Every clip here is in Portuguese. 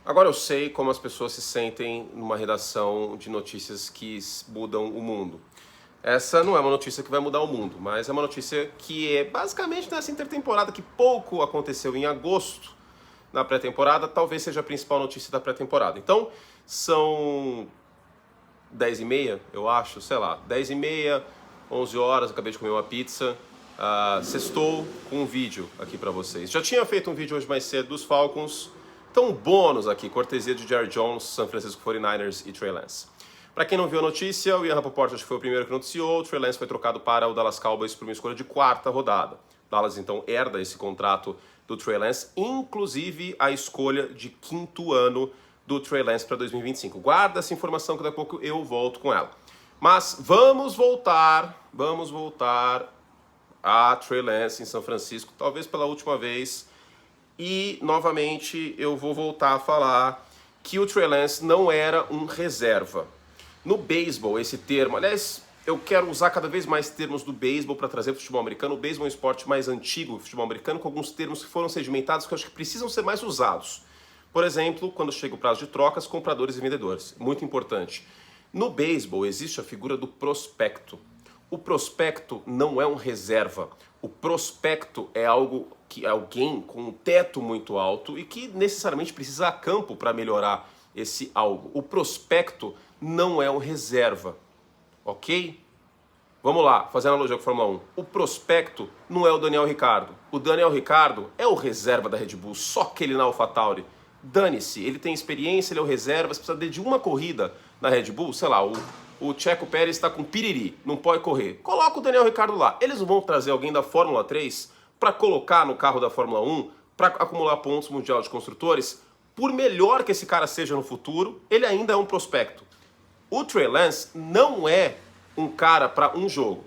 Agora eu sei como as pessoas se sentem numa redação de notícias que mudam o mundo. Essa não é uma notícia que vai mudar o mundo, mas é uma notícia que é basicamente nessa intertemporada que pouco aconteceu em agosto, na pré-temporada, talvez seja a principal notícia da pré-temporada. Então, são 10h30, eu acho, sei lá, 10h30, 11 horas, acabei de comer uma pizza, sextou com um vídeo aqui pra vocês. Já tinha feito um vídeo hoje mais cedo dos Falcons, então um bônus aqui, cortesia de Jerry Jones, San Francisco 49ers e Trey Lance. Para quem não viu a notícia, o Ian Rapoport acho que foi o primeiro que noticiou, o Trey Lance foi trocado para o Dallas Cowboys por uma escolha de 4ª rodada. Dallas então herda esse contrato do Trey Lance, inclusive a escolha de 5º ano do Trey Lance para 2025. Guarda essa informação que daqui a pouco eu volto com ela. Mas vamos voltar a Trey Lance em São Francisco, talvez pela última vez. E, novamente, eu vou voltar a falar que o Trey Lance não era um reserva. No beisebol, esse termo, aliás, eu quero usar cada vez mais termos do beisebol para trazer para o futebol americano. O beisebol é um esporte mais antigo do futebol americano, com alguns termos que foram sedimentados que eu acho que precisam ser mais usados. Por exemplo, quando chega o prazo de trocas, compradores e vendedores. Muito importante. No beisebol existe a figura do prospecto. O prospecto não é um reserva. O prospecto é algo que alguém com um teto muito alto e que necessariamente precisa a campo para melhorar esse algo. O prospecto não é um reserva, ok? Vamos lá, fazer analogia com a Fórmula 1. O prospecto não é o Daniel Ricciardo. O Daniel Ricciardo é o reserva da Red Bull, só que ele na AlphaTauri. Dane-se, ele tem experiência, ele é o reserva, você precisa de uma corrida na Red Bull, sei lá, o Checo Pérez está com piriri, não pode correr. Coloca o Daniel Ricciardo lá. Eles não vão trazer alguém da Fórmula 3 para colocar no carro da Fórmula 1 para acumular pontos mundial de construtores? Por melhor que esse cara seja no futuro, ele ainda é um prospecto. O Trey Lance não é um cara para um jogo.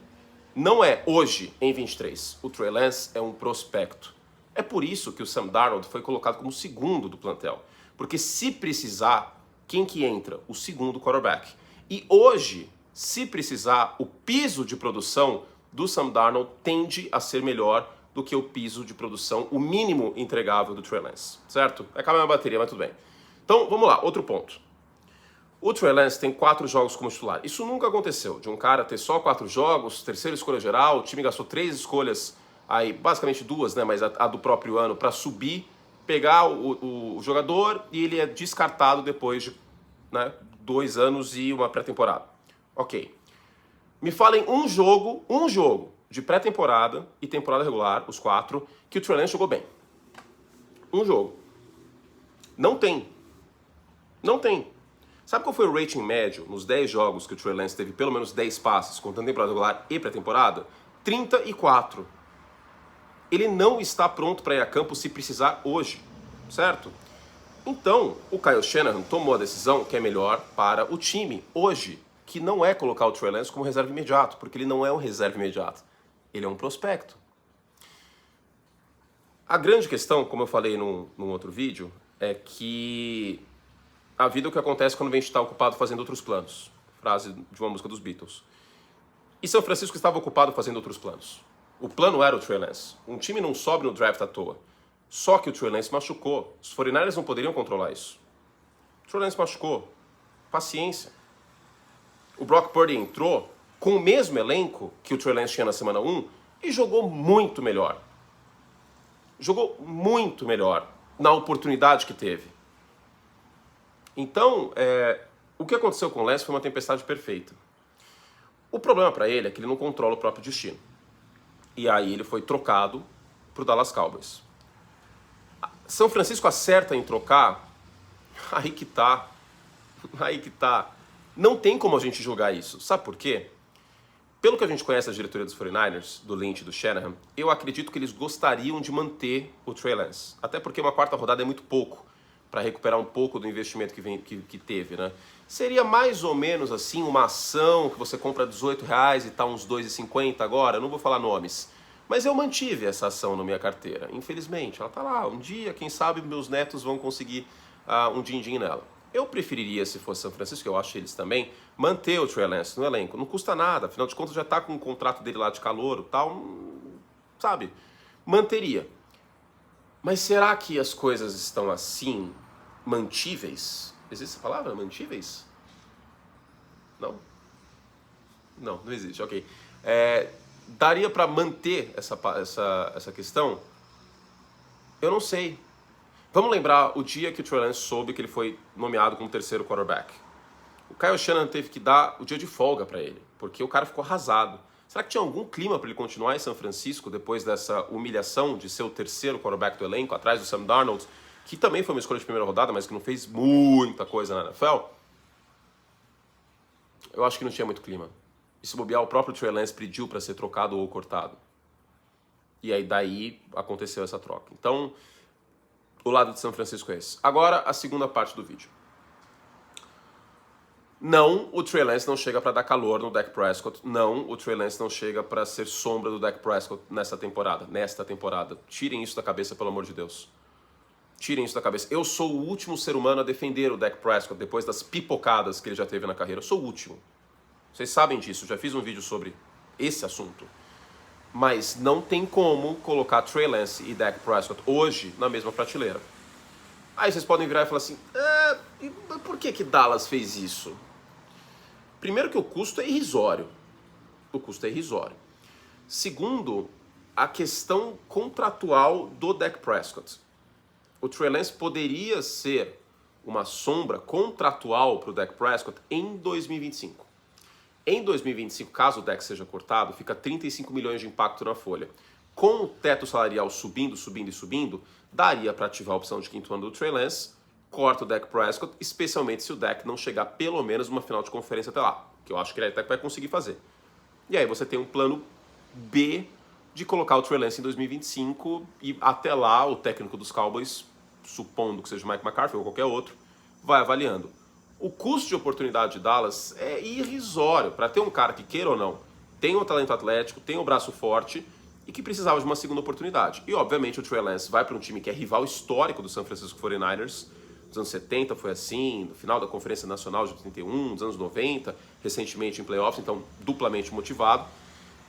Não é hoje, em 23. O Trey Lance é um prospecto. É por isso que o Sam Darnold foi colocado como segundo do plantel. Porque se precisar, quem que entra? O segundo quarterback. E hoje, se precisar, o piso de produção do Sam Darnold tende a ser melhor do que o piso de produção, o mínimo entregável do Trey Lance, certo? Acaba a minha bateria, mas tudo bem. Então, vamos lá, outro ponto. O Trey Lance tem 4 jogos como titular. Isso nunca aconteceu, de um cara ter só 4 jogos, terceira escolha geral, o time gastou 3 escolhas, aí basicamente 2, né, mas a do próprio ano, para subir, pegar o jogador e ele é descartado depois de 2 anos e uma pré-temporada. Ok. Me falem um jogo de pré-temporada e temporada regular, os 4, que o Trey Lance jogou bem. Um jogo. Não tem. Não tem. Sabe qual foi o rating médio nos 10 jogos que o Trey Lance teve pelo menos 10 passes, contando temporada regular e pré-temporada? 34. Ele não está pronto para ir a campo se precisar hoje, certo? Então, o Kyle Shanahan tomou a decisão que é melhor para o time hoje, que não é colocar o Trey Lance como reserva imediato, porque ele não é um reserva imediato. Ele é um prospecto. A grande questão, como eu falei num outro vídeo, é que a vida é o que acontece quando a gente está ocupado fazendo outros planos. Frase de uma música dos Beatles. E São Francisco estava ocupado fazendo outros planos. O plano era o Trey Lance. Um time não sobe no draft à toa. Só que o Trey Lance machucou. Os 49ers não poderiam controlar isso. O Trey Lance machucou. Paciência. O Brock Purdy entrou com o mesmo elenco que o Trey Lance tinha na semana 1 e jogou muito melhor. Jogou muito melhor na oportunidade que teve. Então, o que aconteceu com o Lance foi uma tempestade perfeita. O problema para ele é que ele não controla o próprio destino. E aí ele foi trocado para o Dallas Cowboys. São Francisco acerta em trocar? Aí que tá. Aí que tá. Não tem como a gente julgar isso. Sabe por quê? Pelo que a gente conhece da diretoria dos 49ers, do Lynch e do Shanahan, eu acredito que eles gostariam de manter o Trey Lance. Até porque uma 4ª rodada é muito pouco para recuperar um pouco do investimento que teve, né? Seria mais ou menos assim uma ação que você compra R$18 e tá uns R$2,50 agora, eu não vou falar nomes. Mas eu mantive essa ação na minha carteira, infelizmente. Ela tá lá, um dia, quem sabe, meus netos vão conseguir um din-din nela. Eu preferiria, se fosse São Francisco, eu acho eles também, manter o Trey Lance no elenco. Não custa nada, afinal de contas já tá com o contrato dele lá de calouro e tal, sabe? Manteria. Mas será que as coisas estão assim? mantíveis. Existe essa palavra? Mantíveis? Não? Não existe, ok. Daria para manter essa questão? Eu não sei. Vamos lembrar o dia que o Trey Lance soube que ele foi nomeado como terceiro quarterback. O Kyle Shanahan teve que dar o dia de folga para ele, porque o cara ficou arrasado. Será que tinha algum clima para ele continuar em São Francisco depois dessa humilhação de ser o terceiro quarterback do elenco, atrás do Sam Darnold, que também foi uma escolha de primeira rodada, mas que não fez muita coisa na NFL? Eu acho que não tinha muito clima. E se bobear, o próprio Trey Lance pediu para ser trocado ou cortado. E aí daí aconteceu essa troca. Então, o lado de São Francisco é esse. Agora, a segunda parte do vídeo. Não, o Trey Lance não chega para dar calor no Dak Prescott. Não, o Trey Lance não chega para ser sombra do Dak Prescott nesta temporada. Tirem isso da cabeça, pelo amor de Deus. Tirem isso da cabeça. Eu sou o último ser humano a defender o Dak Prescott depois das pipocadas que ele já teve na carreira. Eu sou o último. Vocês sabem disso, já fiz um vídeo sobre esse assunto. Mas não tem como colocar Trey Lance e Dak Prescott hoje na mesma prateleira. Aí vocês podem virar e falar assim, por que Dallas fez isso? Primeiro que o custo é irrisório. O custo é irrisório. Segundo, a questão contratual do Dak Prescott. O Trey Lance poderia ser uma sombra contratual para o Dak Prescott em 2025. Em 2025, caso o Dak seja cortado, fica 35 milhões de impacto na folha. Com o teto salarial subindo, daria para ativar a opção de quinto ano do Trey Lance, corta o Dak Prescott, especialmente se o Dak não chegar pelo menos numa final de conferência até lá, que eu acho que ele até vai conseguir fazer. E aí você tem um plano B de colocar o Trey Lance em 2025 e até lá o técnico dos Cowboys, supondo que seja o Mike McCarthy ou qualquer outro, vai avaliando. O custo de oportunidade de Dallas é irrisório para ter um cara que, queira ou não, tem o talento atlético, tem o braço forte e que precisava de uma segunda oportunidade. E, obviamente, o Trey Lance vai para um time que é rival histórico do San Francisco 49ers. Nos anos 70 foi assim, no final da Conferência Nacional de 81, nos anos 90, recentemente em playoffs, então duplamente motivado.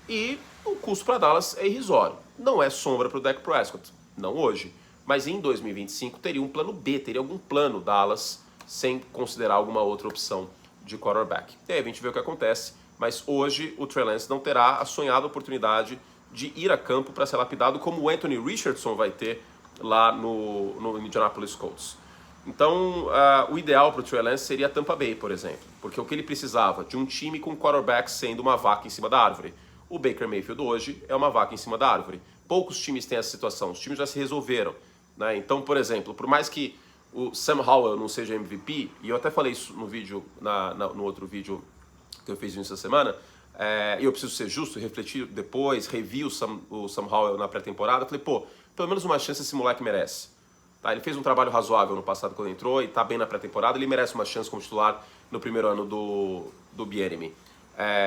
E o custo para Dallas é irrisório. Não é sombra para o Dak Prescott, não hoje. Mas em 2025 teria um plano B, teria algum plano Dallas sem considerar alguma outra opção de quarterback. E aí a gente vê o que acontece, mas hoje o Trey Lance não terá a sonhada oportunidade de ir a campo para ser lapidado como o Anthony Richardson vai ter lá no Indianapolis Colts. Então, o ideal para o Trey Lance seria Tampa Bay, por exemplo, porque o que ele precisava de um time com quarterback sendo uma vaca em cima da árvore. O Baker Mayfield hoje é uma vaca em cima da árvore. Poucos times têm essa situação, os times já se resolveram, né? Então, por exemplo, por mais que o Sam Howell não seja MVP, e eu até falei isso no vídeo, no outro vídeo que eu fiz essa semana, e eu preciso ser justo, refletir depois, revi o Sam Howell na pré-temporada, falei, pô, pelo menos uma chance esse moleque merece. Tá, ele fez um trabalho razoável no passado quando entrou e tá bem na pré-temporada, ele merece uma chance como titular no primeiro ano do Bieniemy.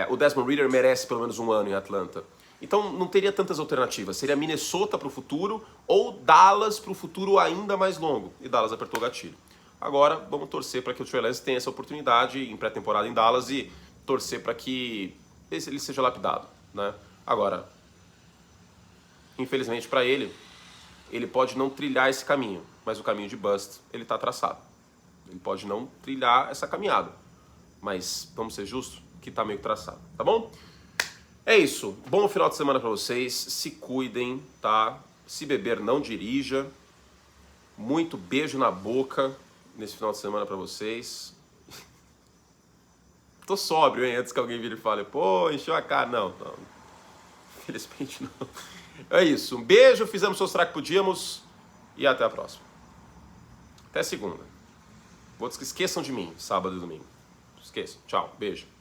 O Desmond Ridder merece pelo menos um ano em Atlanta. Então não teria tantas alternativas, seria Minnesota para o futuro ou Dallas para o futuro ainda mais longo. E Dallas apertou o gatilho. Agora vamos torcer para que o Trey Lance tenha essa oportunidade em pré-temporada em Dallas e torcer para que ele seja lapidado, né? Agora, infelizmente para ele pode não trilhar esse caminho, mas o caminho de bust ele está traçado. Ele pode não trilhar essa caminhada, mas vamos ser justos que está meio traçado, tá bom? É isso. Bom final de semana para vocês. Se cuidem, tá? Se beber, não dirija. Muito beijo na boca nesse final de semana para vocês. Tô sóbrio, hein? Antes que alguém vire e fale, pô, encheu a cara. Não. Infelizmente não. É isso. Um beijo, fizemos o que podíamos e até a próxima. Até segunda. Esqueçam de mim, sábado e domingo. Esqueçam. Tchau. Beijo.